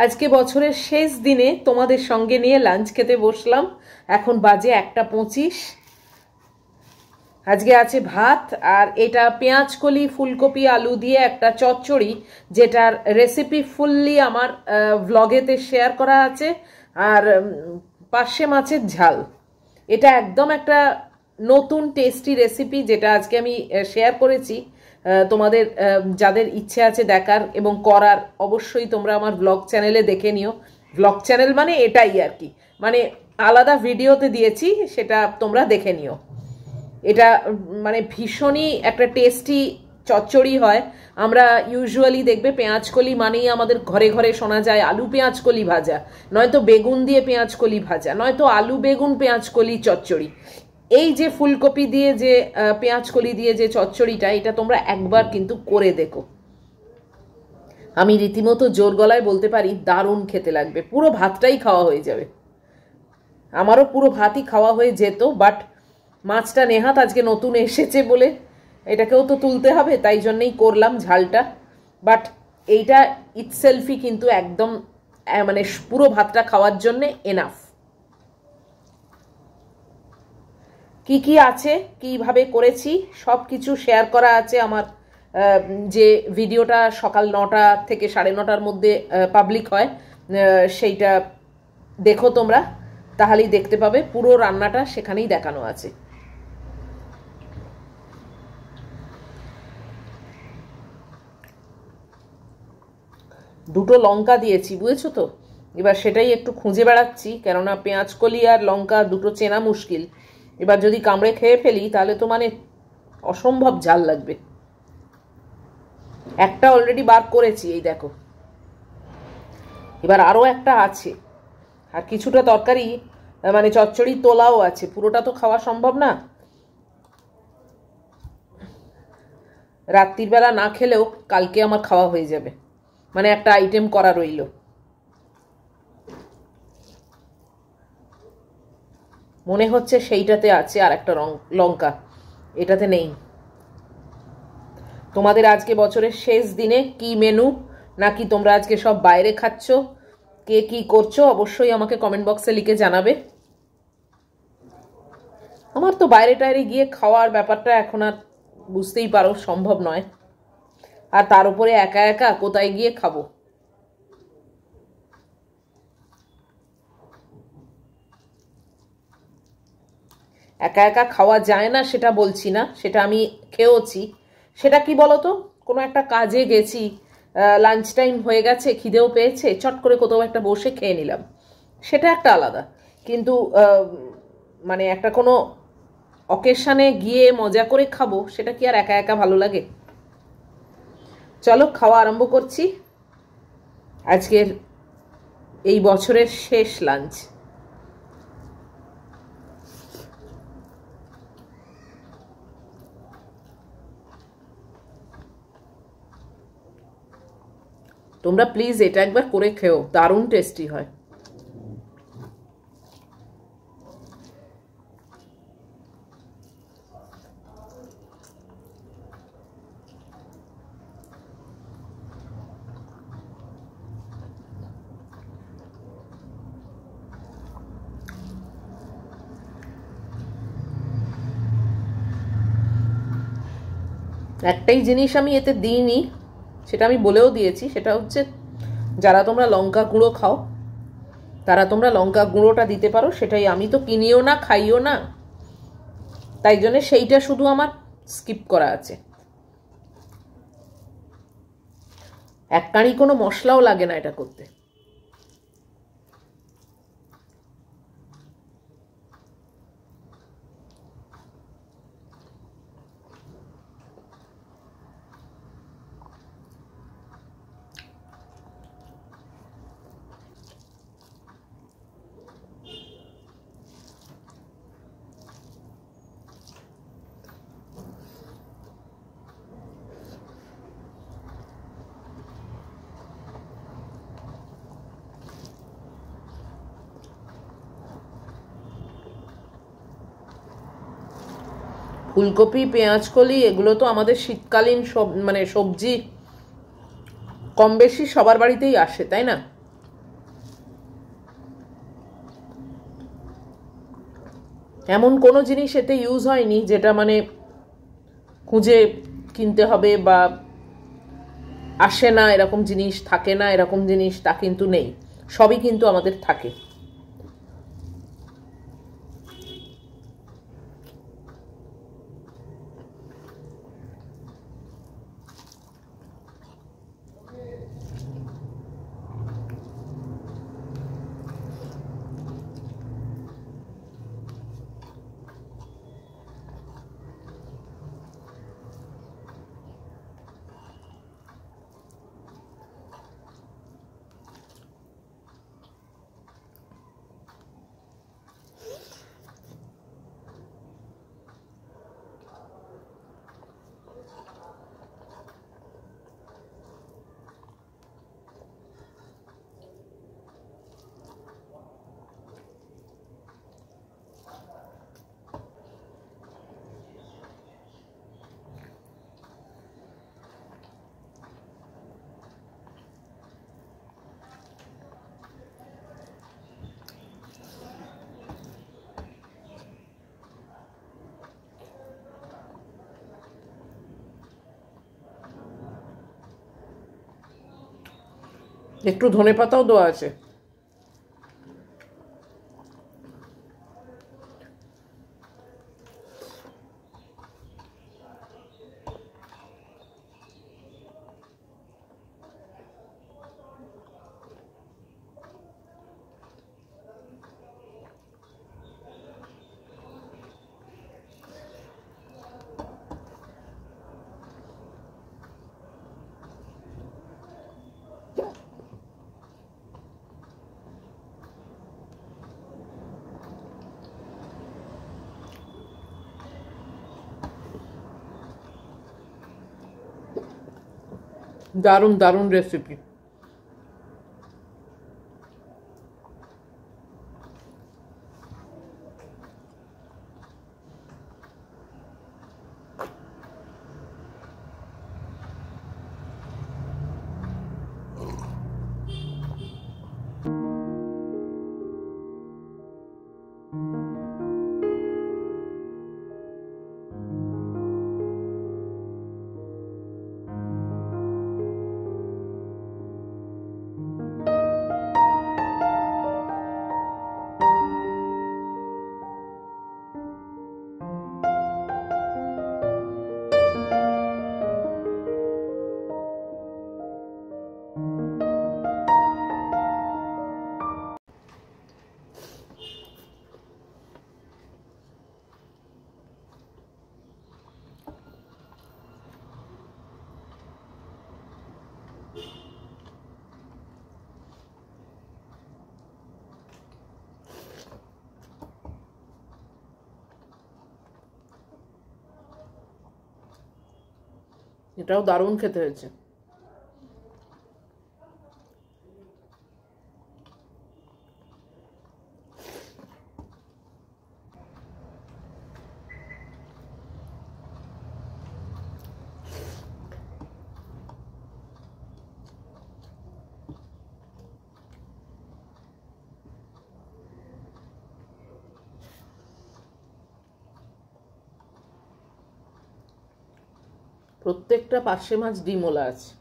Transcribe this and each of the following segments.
আজকে বছরের শেষ দিনে তোমাদের সঙ্গে নিয়ে লাঞ্চ খেতে বসলাম। এখন বাজে 1:25। আজকে আছে ভাত, আর এটা পেঁয়াজকলি ফুলকপি আলু দিয়ে একটা চচ্চড়ি, যেটার রেসিপি ফুললি আমার ভ্লগেতে শেয়ার করা আছে। আর পার্শে মাছের ঝাল। এটা একদম একটা নতুন টেস্টি রেসিপি, যেটা আজকে আমি শেয়ার করেছি। তোমাদের যাদের ইচ্ছে আছে দেখার এবং করার, অবশ্যই তোমরা আমার ব্লগ চ্যানেলে দেখে নিও। ব্লগ চ্যানেল মানে এটাই আর কি, মানে আলাদা ভিডিওতে দিয়েছি, সেটা তোমরা দেখে নিও। এটা মানে ভীষণই একটা টেস্টি চচ্চড়ি হয়। আমরা ইউজুয়ালি দেখবে পেঁয়াজকলি মানেই আমাদের ঘরে ঘরে শোনা যায় আলু পেঁয়াজকলি ভাজা, নয়তো বেগুন দিয়ে পেঁয়াজকলি ভাজা, নয়তো আলু বেগুন পেঁয়াজকলি চচ্চড়ি। এই যে ফুলকপি দিয়ে যে পেঁয়াজকলি দিয়ে যে চচ্চড়িটা, এটা তোমরা একবার কিন্তু করে দেখো। আমি রীতিমতো জোর গলায় বলতে পারি দারুণ খেতে লাগবে, পুরো ভাতটাই খাওয়া হয়ে যাবে। আমারও পুরো ভাতই খাওয়া হয়ে যেত, বাট মাছটা নেহাত আজকে নতুন এসেছে বলে এটাকেও তো তুলতে হবে, তাই জন্যই করলাম ঝালটা। বাট এইটা ইটসেলফই কিন্তু একদম মানে পুরো ভাতটা খাওয়ার জন্যে এনাফ। কি কি আছে, কিভাবে করেছি, সব কিছু শেয়ার করা আছে আমার যে ভিডিওটা সকাল 9টা থেকে 9:30টার মধ্যে পাবলিক হয়, সেইটা দেখো তোমরা, তাহলেই দেখতে পাবে। পুরো রান্নাটা সেখানেই দেখানো আছে। দুটো লঙ্কা দিয়েছি, বুঝেছো তো? এবার সেটাই একটু খুঁজে বেড়াচ্ছি, কেননা পেঁয়াজকলি আর লঙ্কা দুটো চেনা মুশকিল। এবার যদি কামড়ে খেয়ে ফেলি তাহলে তো মানে অসম্ভব ঝাল লাগবে। একটা অলরেডি বার করেছি, এই দেখো। এবার আরও একটা আছে, আর কিছুটা তরকারি মানে চচ্চড়ি তোলাও আছে, পুরোটা তো খাওয়া সম্ভব না। রাত্রির বেলা না খেলেও কালকে আমার খাওয়া হয়ে যাবে, মানে একটা আইটেম করা রইল। মনে হচ্ছে সেইটাতে আছে আর একটা লঙ্কা, এটাতে নেই। তোমাদের আজকে বছরের শেষ দিনে কি মেনু, নাকি তোমরা আজকে সব বাইরে খাচ্ছ, কে কি করছো অবশ্যই আমাকে কমেন্ট বক্সে লিখে জানাবে। আমার তো বাইরে টাইরে গিয়ে খাওয়ার ব্যাপারটা এখন আর বুঝতেই পারো সম্ভব নয়, আর তার উপরে একা একা কোথায় গিয়ে খাবো। একা একা খাওয়া যায় না সেটা বলছি না, সেটা আমি খেয়েওছি। সেটা কি বলতো, কোনো একটা কাজে গেছি, লাঞ্চ টাইম হয়ে গেছে, খিদেও পেয়েছে, চট করে কোথাও একটা বসে খেয়ে নিলাম, সেটা একটা আলাদা। কিন্তু মানে একটা কোনো অকেশনে গিয়ে মজা করে খাবো, সেটা কি আর একা একা ভালো লাগে? চলো খাওয়া আরম্ভ করছি আজকের এই বছরের শেষ লাঞ্চ। তোমরা প্লিজ এটা একবার করে খেও, দারুণ টেস্টি হয়। একটাই জিনিস আমি এতে দিইনি, সেটা আমি বলেও দিয়েছি, সেটা হচ্ছে যারা তোমরা লঙ্কা গুঁড়ো খাও তারা তোমরা লঙ্কা গুঁড়োটা দিতে পারো, সেটাই। আমি তো কিনিও না, খাইও না, তাই জন্য সেইটা শুধু আমার স্কিপ করা আছে। এক কাঁড়ি কোনো মশলাও লাগে না এটা করতে। ফুলকপি পেঁয়াজকলি এগুলো তো আমাদের শীতকালীন মানে সবজি, কম বেশি সবার বাড়িতেই আসে, তাই না? এমন কোনো জিনিস এতে ইউজ হয়নি যেটা মানে খুঁজে কিনতে হবে বা আসে না এরকম জিনিস, থাকে না এরকম জিনিস, তা কিন্তু নেই, সবই কিন্তু আমাদের থাকে। একটু ধনেপাতাও দেওয়া আছে। দারুণ দারুণ রেসিপি। এটাও দারুণ খেতে হয়েছে। প্রত্যেকটা পার্শে মাছ ডিমওলা আছে।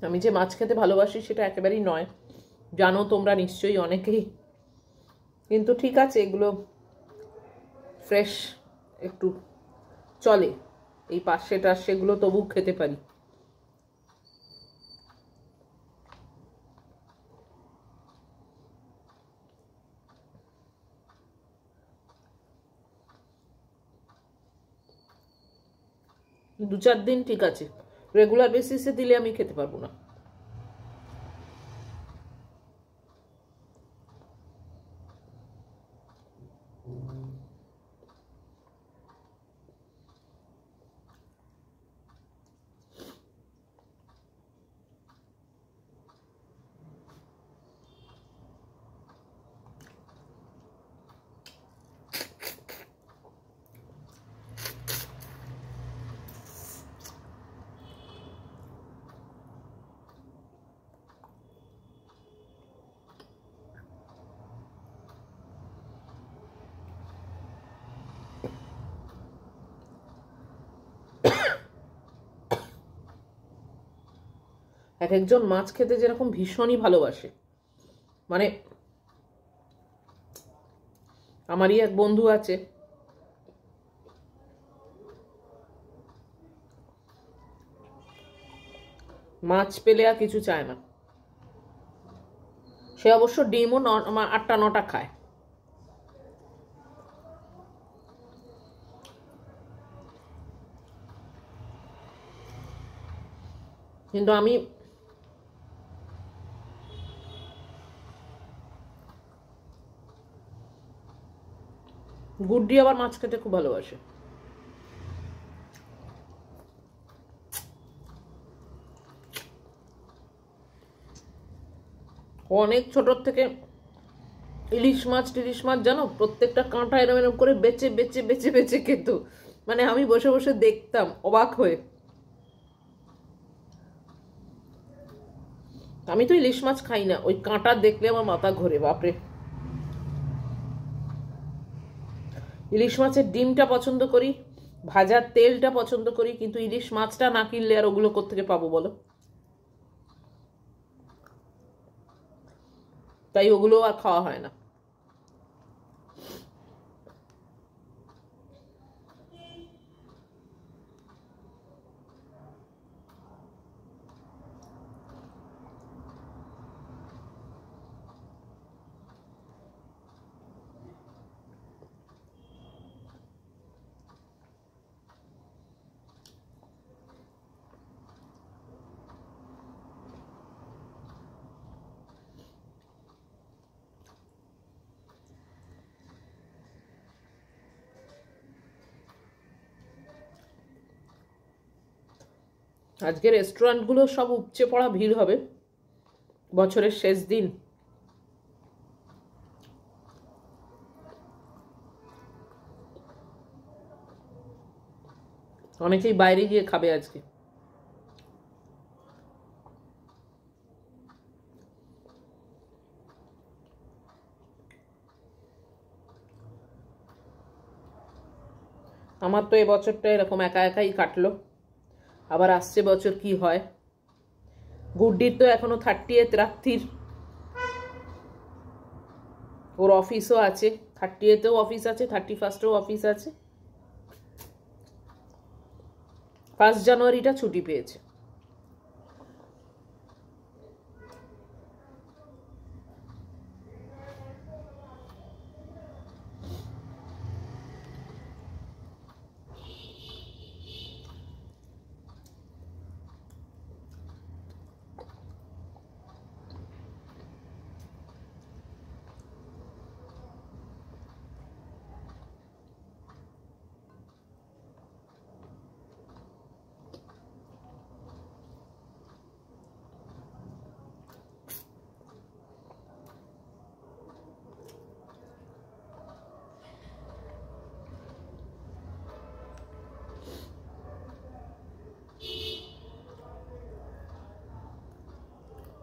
আমি যে মাছ খেতে ভালোবাসি সেটা একেবারেই নয়, জানো তোমরা নিশ্চয়ই অনেকেই, কিন্তু ঠিক আছে, এগুলো ফ্রেশ একটু চলে, এই পার্শে টার্শেগুলো তবু খেতে পারি। দু চার দিন ঠিক আছে, রেগুলার বেসিসে দিলে আমি খেতে পারবো না। এক একজন মাছ খেতে যেরকম ভীষণই ভালোবাসে, মানে আমারই এক বন্ধু আছে, মাছ পেলে আর কিছু চায় না। সে অবশ্য ডিমও 8টা 9টা খায়। কিন্তু আমি গুড্ডি আবার মাছ খেতে খুব ভালোবাসে। অনেক ছোটর থেকে ইলিশ মাছ টিলিশ মাছ জানো, প্রত্যেকটা কাঁটা এরম এরম করে বেচে বেচে বেচে বেচে খেত। মানে আমি বসে বসে দেখতাম অবাক হয়ে। আমি তো ইলিশ মাছ খাই না, ওই কাঁটা দেখলে আমার মাথা ঘোরে, বাপরে। ইলিশ মাছের ডিমটা পছন্দ করি, ভাজার তেলটা পছন্দ করি, কিন্তু ইলিশ মাছটা না কিনলে আর ওগুলো কোত্থেকে পাবো বলো? তাই ওগুলো আর খাওয়া হয় না। আজকে রেস্টুরেন্টগুলো সব উপচে পড়া ভিড় হবে, বছরের শেষ দিন। অনেকেই বাইরে গিয়ে খাবে আজকে। আমার তো এবছরটা এরকম একা একাই কাটলো, আবার আসছে বছর কি হয়। গুড্ডির তো এখনো 30th রাত্রির ওর অফিসও আছে, 30th-এও অফিস আছে, 31st-এও অফিস আছে, 1 জানুয়ারিটা ছুটি পেয়েছে।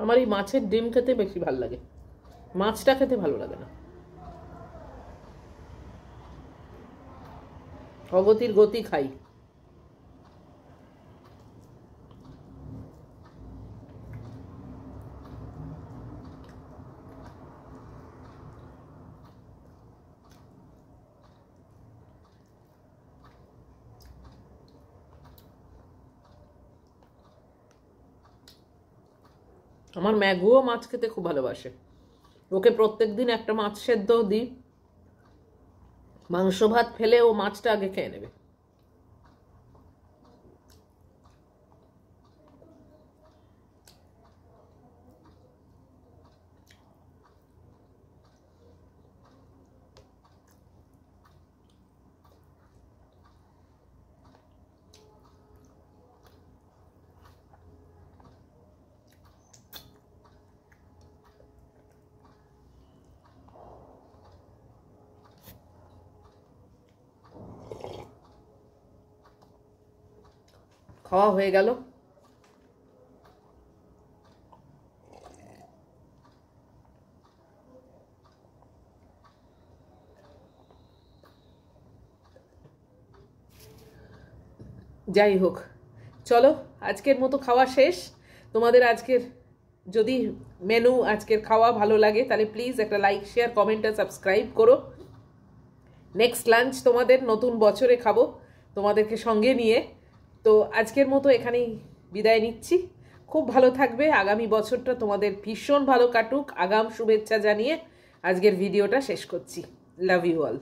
আমার এই মাছের ডিম খেতে বেশি ভালো লাগে, মাছটা খেতে ভালো লাগে না। অগতির গতি খাই। আমার ম্যাগুও মাছ খেতে খুব ভালোবাসে, ওকে প্রত্যেকদিন একটা মাছ সেদ্ধ দিই, মাংস ভাত ফেলে ও মাছটা আগে খেয়ে নেবে। খাওয়া হয়ে গেল। যাই হোক, চলো আজকের মতো খাওয়া শেষ। তোমাদের আজকের যদি মেনু আজকের খাওয়া ভালো লাগে তাহলে প্লিজ একটা লাইক শেয়ার কমেন্ট আর সাবস্ক্রাইব করো। নেক্সট লাঞ্চ তোমাদের নতুন বছরে খাবো তোমাদেরকে সঙ্গে নিয়ে। তো আজকের মতো এখানেই বিদায় নিচ্ছি। খুব ভালো থাকবে, আগামী বছরটা তোমাদের ভীষণ ভালো কাটুক, আগাম শুভেচ্ছা জানিয়ে আজকের ভিডিওটা শেষ করছি। Love you all.